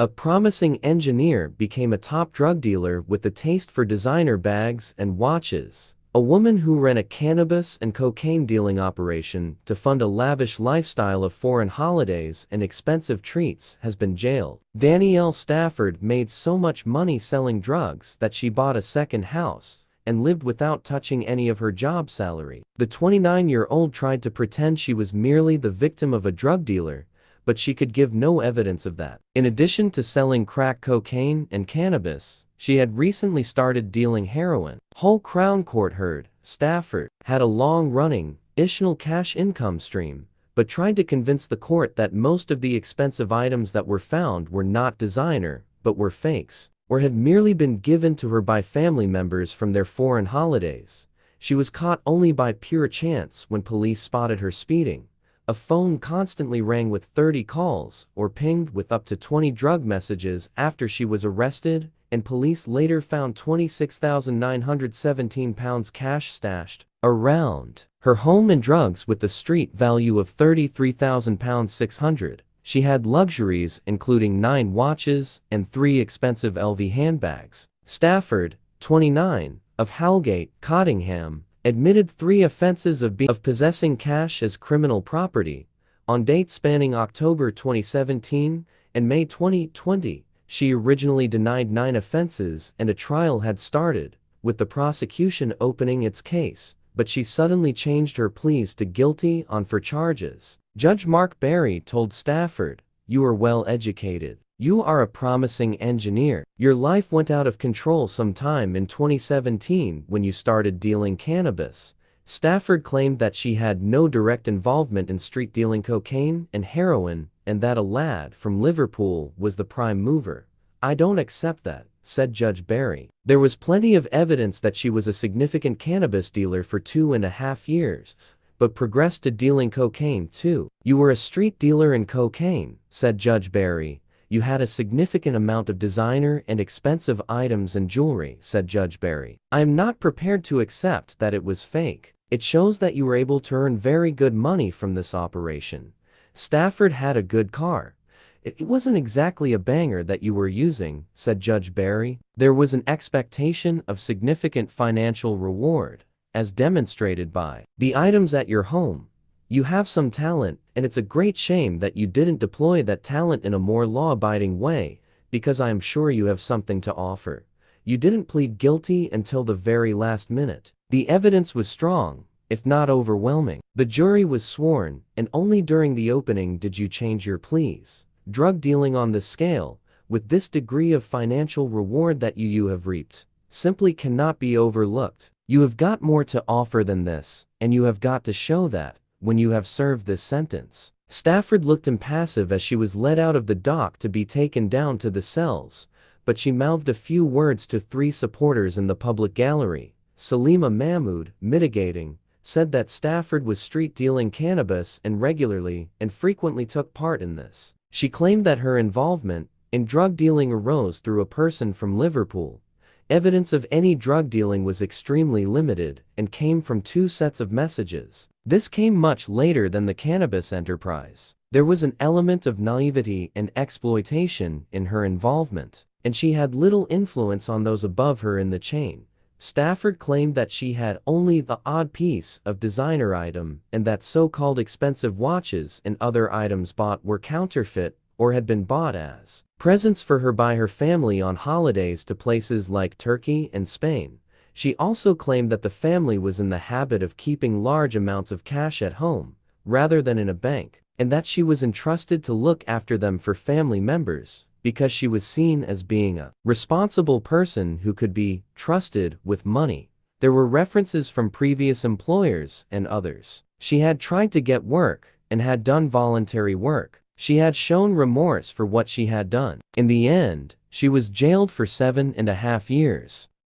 A promising engineer became a top drug dealer with a taste for designer bags and watches. A woman who ran a cannabis and cocaine dealing operation to fund a lavish lifestyle of foreign holidays and expensive treats has been jailed. Danielle Stafford made so much money selling drugs that she bought a second house and lived without touching any of her job salary. The 29-year-old tried to pretend she was merely the victim of a drug dealer, but she could give no evidence of that. In addition to selling crack cocaine and cannabis, she had recently started dealing heroin. Hull Crown Court heard Stafford had a long-running, additional cash income stream, but tried to convince the court that most of the expensive items that were found were not designer, but were fakes, or had merely been given to her by family members from their foreign holidays. She was caught only by pure chance when police spotted her speeding. A phone constantly rang with 30 calls or pinged with up to 20 drug messages after she was arrested, and police later found 26,917 pounds cash stashed around her home and drugs with a street value of £33,000 600. She had luxuries including 9 watches and 3 expensive LV handbags. Stafford, 29, of Hallgate, Cottingham, admitted 3 offenses of possessing cash as criminal property on dates spanning October 2017 and May 2020. She originally denied 9 offenses and a trial had started, with the prosecution opening its case, but she suddenly changed her pleas to guilty on 4 charges. Judge Mark Barry told Stafford, "You are well educated. You are a promising engineer. Your life went out of control sometime in 2017 when you started dealing cannabis." Stafford claimed that she had no direct involvement in street dealing cocaine and heroin, and that a lad from Liverpool was the prime mover. "I don't accept that," said Judge Barry. "There was plenty of evidence that she was a significant cannabis dealer for 2.5 years, but progressed to dealing cocaine too." "You were a street dealer in cocaine," said Judge Barry. "You had a significant amount of designer and expensive items and jewelry," said Judge Barry. "I am not prepared to accept that it was fake. It shows that you were able to earn very good money from this operation. Stafford had a good car. It wasn't exactly a banger that you were using," said Judge Barry. "There was an expectation of significant financial reward, as demonstrated by the items at your home. You have some talent, and it's a great shame that you didn't deploy that talent in a more law-abiding way, because I am sure you have something to offer. You didn't plead guilty until the very last minute. The evidence was strong, if not overwhelming. The jury was sworn, and only during the opening did you change your pleas. Drug dealing on this scale, with this degree of financial reward that you have reaped, simply cannot be overlooked. You have got more to offer than this, and you have got to show that when you have served this sentence." Stafford looked impassive as she was led out of the dock to be taken down to the cells, but she mouthed a few words to 3 supporters in the public gallery. Salima Mahmood, mitigating, said that Stafford was street dealing cannabis and regularly and frequently took part in this. She claimed that her involvement in drug dealing arose through a person from Liverpool. Evidence of any drug dealing was extremely limited and came from 2 sets of messages. This came much later than the cannabis enterprise. There was an element of naivety and exploitation in her involvement, and she had little influence on those above her in the chain. Stafford claimed that she had only the odd piece of designer item and that so-called expensive watches and other items bought were counterfeit or had been bought as presents for her by her family on holidays to places like Turkey and Spain. She also claimed that the family was in the habit of keeping large amounts of cash at home, rather than in a bank, and that she was entrusted to look after them for family members, because she was seen as being a responsible person who could be trusted with money. There were references from previous employers and others. She had tried to get work and had done voluntary work. She had shown remorse for what she had done. In the end, she was jailed for 7.5 years.